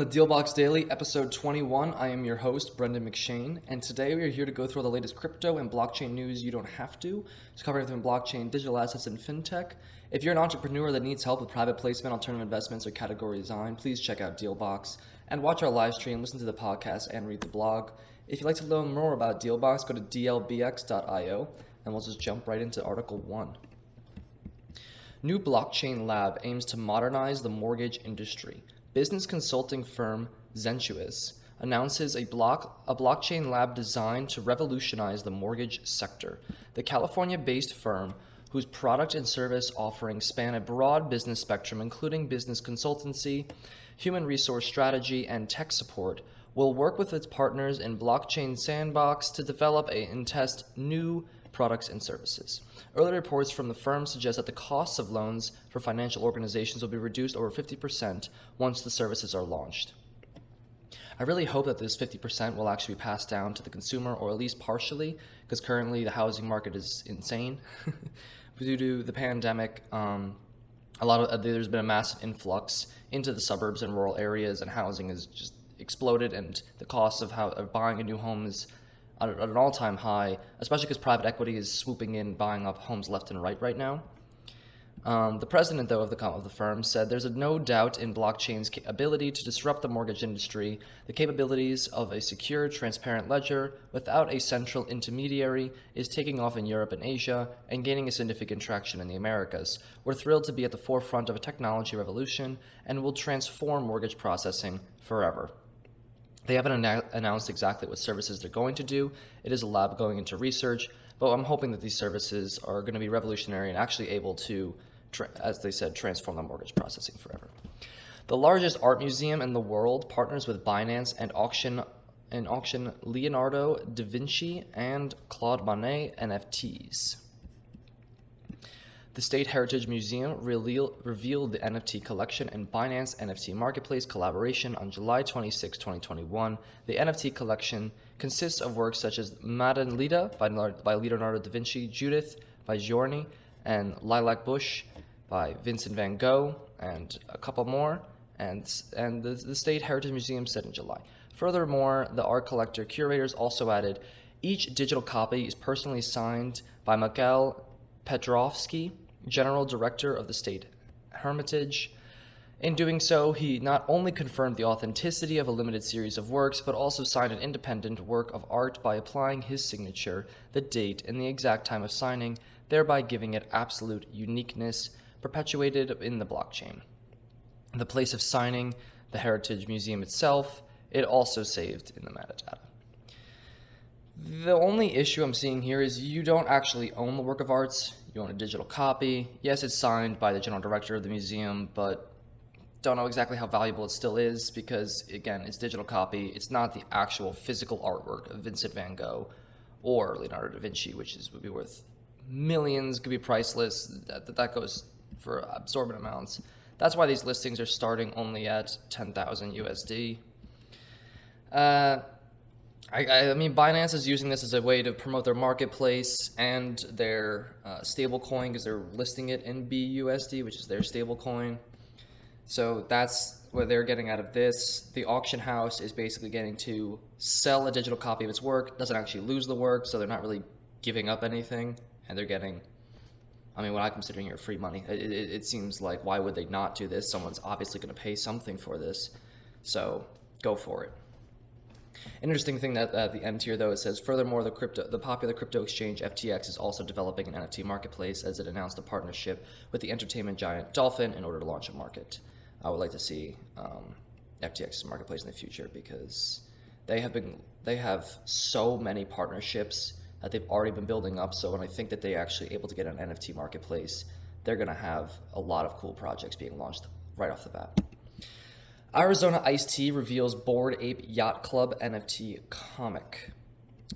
Welcome to Dealbox Daily, episode 21. I am your host, Brendan McShane, and today we are here to go through all the latest crypto and blockchain news you don't have to. It's covering everything blockchain, digital assets, and fintech. If you're an entrepreneur that needs help with private placement, alternative investments, or category design, please check out Dealbox and watch our live stream, listen to the podcast, and read the blog. If you'd like to learn more about Dealbox, go to dlbx.io, and we'll just jump right into Article 1. New blockchain lab aims to modernize the mortgage industry. Business consulting firm Zentuous announces a blockchain lab designed to revolutionize the mortgage sector. The California-based firm, whose product and service offerings span a broad business spectrum, including business consultancy, human resource strategy, and tech support, will work with its partners in Blockchain Sandbox to develop and test new products and services. Early reports from the firm suggest that the costs of loans for financial organizations will be reduced over 50% once the services are launched. I really hope that this 50% will actually be passed down to the consumer, or at least partially, because currently the housing market is insane. Due to the pandemic, there's been a massive influx into the suburbs and rural areas, and housing has just exploded, and the cost of buying a new home is at an all-time high, especially because private equity is swooping in, buying up homes left and right now. The president, though, of the firm said there's no doubt in blockchain's ability to disrupt the mortgage industry. The capabilities of a secure, transparent ledger without a central intermediary is taking off in Europe and Asia and gaining a significant traction in the Americas. We're thrilled to be at the forefront of a technology revolution and will transform mortgage processing forever. They haven't announced exactly what services they're going to do. It is a lab going into research, but I'm hoping that these services are going to be revolutionary and actually able to, as they said, transform the mortgage processing forever. The largest art museum in the world partners with Binance and auction Leonardo Da Vinci and Claude Monet NFTs. The State Heritage Museum revealed the NFT collection and Binance NFT Marketplace collaboration on July 26, 2021. The NFT collection consists of works such as Madame Lida by Leonardo Da Vinci, Judith by Giorni, and Lilac Bush by Vincent van Gogh, and a couple more, and the State Heritage Museum said in July. Furthermore, the art collector curators also added, each digital copy is personally signed by Mikhail Petrovsky, General Director of the State Hermitage. In doing so, he not only confirmed the authenticity of a limited series of works, but also signed an independent work of art by applying his signature, the date, and the exact time of signing, thereby giving it absolute uniqueness, perpetuated in the blockchain. The place of signing, the Heritage Museum itself, it also saved in the metadata. The only issue I'm seeing here is you don't actually own the work of arts. You own a digital copy. Yes, it's signed by the general director of the museum, but don't know exactly how valuable it still is because, again, it's digital copy. It's not the actual physical artwork of Vincent van Gogh or Leonardo da Vinci, which would be worth millions, could be priceless. That goes for absorbent amounts. That's why these listings are starting only at 10,000 USD. I mean, Binance is using this as a way to promote their marketplace and their stable coin because they're listing it in BUSD, which is their stable coin. So that's what they're getting out of this. The auction house is basically getting to sell a digital copy of its work, doesn't actually lose the work, so they're not really giving up anything, and they're getting, I mean, what I'm considering here free money. It seems like, why would they not do this? Someone's obviously going to pay something for this, so go for it. Interesting thing that at the end here, though, it says, furthermore, the popular crypto exchange FTX is also developing an NFT marketplace as it announced a partnership with the entertainment giant Dolphin in order to launch a market. I would like to see FTX's marketplace in the future because they have so many partnerships that they've already been building up. So when I think that they're actually able to get an NFT marketplace, they're going to have a lot of cool projects being launched right off the bat. Arizona Ice Tea reveals Bored Ape Yacht Club NFT Comic.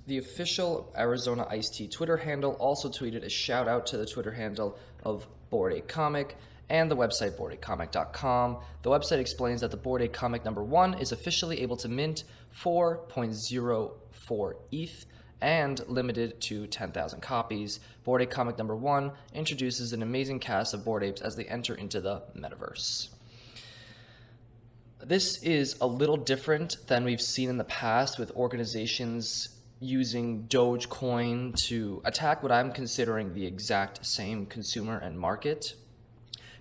The official Arizona Ice Tea Twitter handle also tweeted a shout out to the Twitter handle of Bored Ape Comic and the website boredapecomic.com. The website explains that the Bored Ape Comic #1 is officially able to mint 4.04 ETH and limited to 10,000 copies. Bored Ape Comic #1 introduces an amazing cast of Bored Apes as they enter into the metaverse. this is a little different than we've seen in the past with organizations using Dogecoin to attack what I'm considering the exact same consumer and market,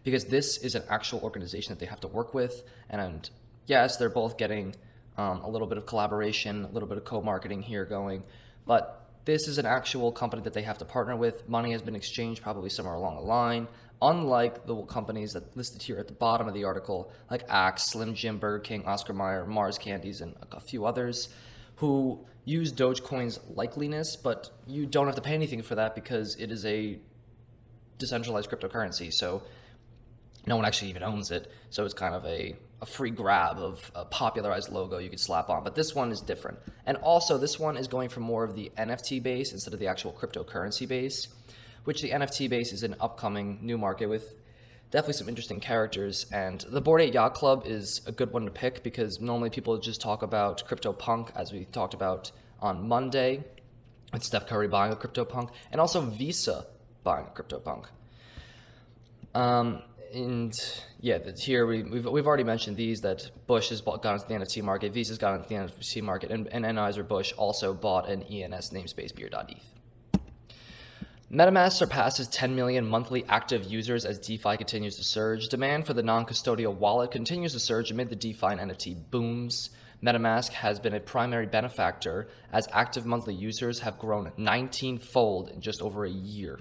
because this is an actual organization that they have to work with. And yes, they're both getting a little bit of collaboration, a little bit of co-marketing here going, but this is an actual company that they have to partner with. Money has been exchanged probably somewhere along the line, unlike the companies that listed here at the bottom of the article, like Axe, Slim Jim, Burger King, Oscar Mayer, Mars Candies, and a few others, who use Dogecoin's likeliness, but you don't have to pay anything for that because it is a decentralized cryptocurrency. So no one actually even owns it. So it's kind of a free grab of a popularized logo you could slap on. But this one is different. And also this one is going for more of the NFT base instead of the actual cryptocurrency base, which the NFT base is an upcoming new market with definitely some interesting characters. And the Bored Ape Yacht Club is a good one to pick because normally people just talk about CryptoPunk, as we talked about on Monday, with Steph Curry buying a CryptoPunk, and also Visa buying a CryptoPunk. And yeah, here we've already mentioned these, that Bush has gone into the NFT market, Visa's gone into the NFT market, and Anheuser-Busch also bought an ENS namespace beer.eth. MetaMask surpasses 10 million monthly active users as DeFi continues to surge. Demand for the non-custodial wallet continues to surge amid the DeFi and NFT booms. MetaMask has been a primary benefactor as active monthly users have grown 19-fold in just over a year.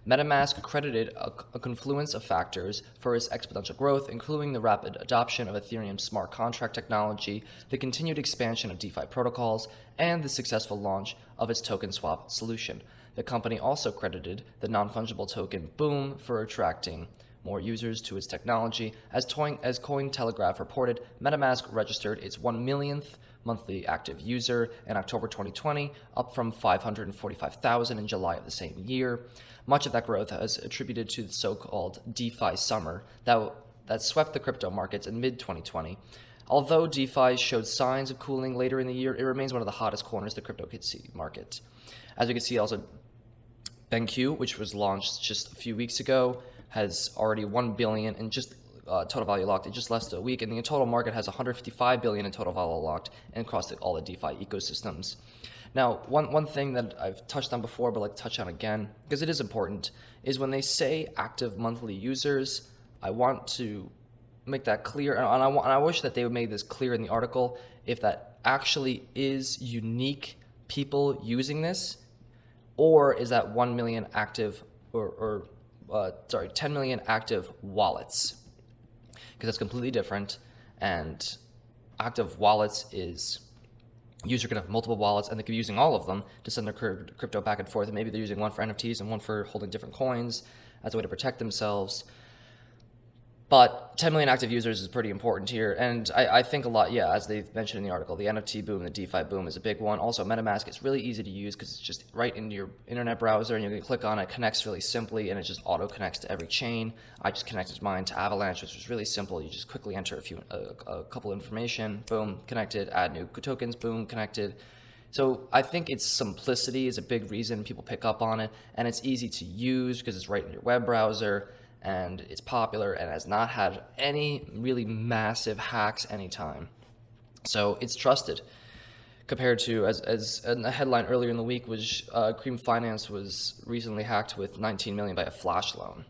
MetaMask credited a confluence of factors for its exponential growth, including the rapid adoption of Ethereum's smart contract technology, the continued expansion of DeFi protocols, and the successful launch of its token swap solution. The company also credited the non-fungible token Boom for attracting more users to its technology. As Cointelegraph reported, MetaMask registered its 1 millionth monthly active user in October 2020, up from 545,000 in July of the same year. Much of that growth is attributed to the so-called DeFi summer that swept the crypto markets in mid-2020. Although DeFi showed signs of cooling later in the year, it remains one of the hottest corners of the cryptocurrency market. As we can see also, BenQ, which was launched just a few weeks ago, has already 1 billion in just total value locked in just less than a week, and the total market has 155 billion in total value locked and across all the DeFi ecosystems. Now, one thing that I've touched on before, but like to touch on again, because it is important, is when they say active monthly users, I want to make that clear, and I wish that they would make this clear in the article, if that actually is unique people using this, or is that 1 million active, 10 million active wallets, because that's completely different. And active wallets is user can have multiple wallets, and they could be using all of them to send their crypto back and forth. And maybe they're using one for NFTs and one for holding different coins as a way to protect themselves. But 10 million active users is pretty important here. And I think a lot, yeah, as they've mentioned in the article, the NFT boom, the DeFi boom is a big one. Also, MetaMask is really easy to use because it's just right into your internet browser, and you can click on it, connects really simply, and it just auto connects to every chain. I just connected mine to Avalanche, which was really simple. You just quickly enter a couple of information, boom, connected, add new tokens, boom, connected. So I think its simplicity is a big reason people pick up on it, and it's easy to use because it's right in your web browser, and it's popular and has not had any really massive hacks anytime. So it's trusted compared to, as a headline earlier in the week was Cream Finance was recently hacked with 19 million by a flash loan.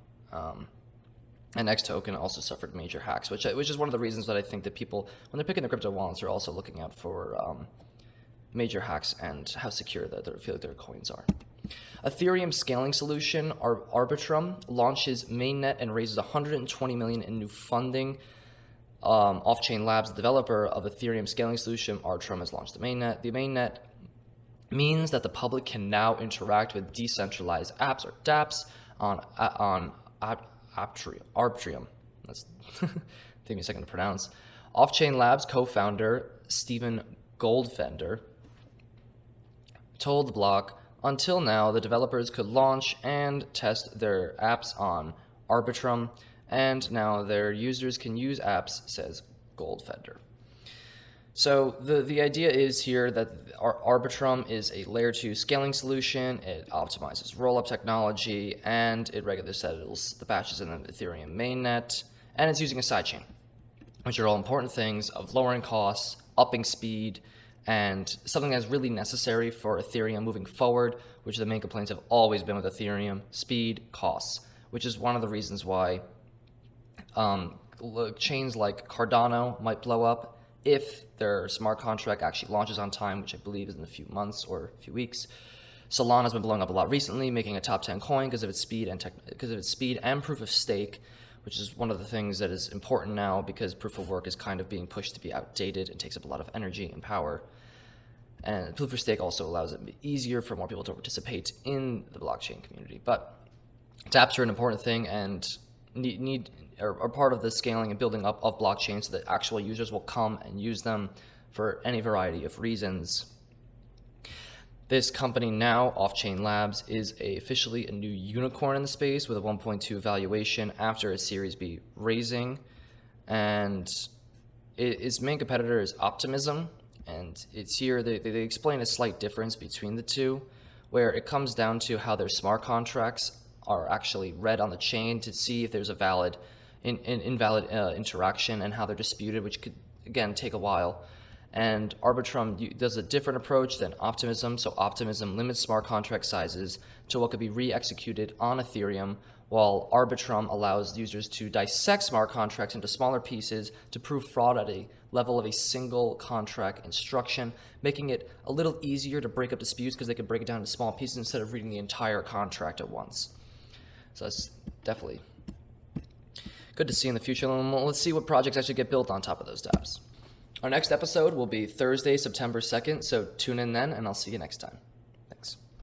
And X Token also suffered major hacks, which is one of the reasons that I think that people, when they're picking their crypto wallets, are also looking out for major hacks and how secure that they feel like their coins are. Ethereum scaling solution Arbitrum launches Mainnet and raises 120 million in new funding. Off-Chain Labs, the developer of Ethereum scaling solution Arbitrum, has launched the Mainnet. The Mainnet means that the public can now interact with decentralized apps, or dApps, on Arbitrum. That's take me a second to pronounce. Off-Chain Labs co-founder Stephen Goldfender told the blog, until now, the developers could launch and test their apps on Arbitrum, and now their users can use apps, says Goldfender. So the idea is here that Arbitrum is a layer 2 scaling solution. It optimizes rollup technology, and it regularly settles the batches in the Ethereum mainnet, and it's using a sidechain. which are all important things of lowering costs, upping speed, and something that's really necessary for Ethereum moving forward, which the main complaints have always been with Ethereum: speed, costs, which is one of the reasons why chains like Cardano might blow up if their smart contract actually launches on time, which I believe is in a few months or a few weeks. Solana's been blowing up a lot recently, making a top 10 coin because of its speed and proof of stake, which is one of the things that is important now because proof of work is kind of being pushed to be outdated and takes up a lot of energy and power. And proof of stake also allows it to be easier for more people to participate in the blockchain community. But dApps are an important thing and are part of the scaling and building up of blockchain so that actual users will come and use them for any variety of reasons. This company now, Off-Chain Labs, is officially a new unicorn in the space with a 1.2 valuation after a Series B raising. And its main competitor is Optimism. And it's here, they explain a slight difference between the two, where it comes down to how their smart contracts are actually read on the chain to see if there's a invalid interaction and how they're disputed, which could, again, take a while. And Arbitrum does a different approach than Optimism. So Optimism limits smart contract sizes to what could be re-executed on Ethereum, while Arbitrum allows users to dissect smart contracts into smaller pieces to prove fraud at a level of a single contract instruction, making it a little easier to break up disputes because they can break it down into small pieces instead of reading the entire contract at once. So that's definitely good to see in the future. And let's see what projects actually get built on top of those dApps. Our next episode will be Thursday, September 2nd, so tune in then, and I'll see you next time.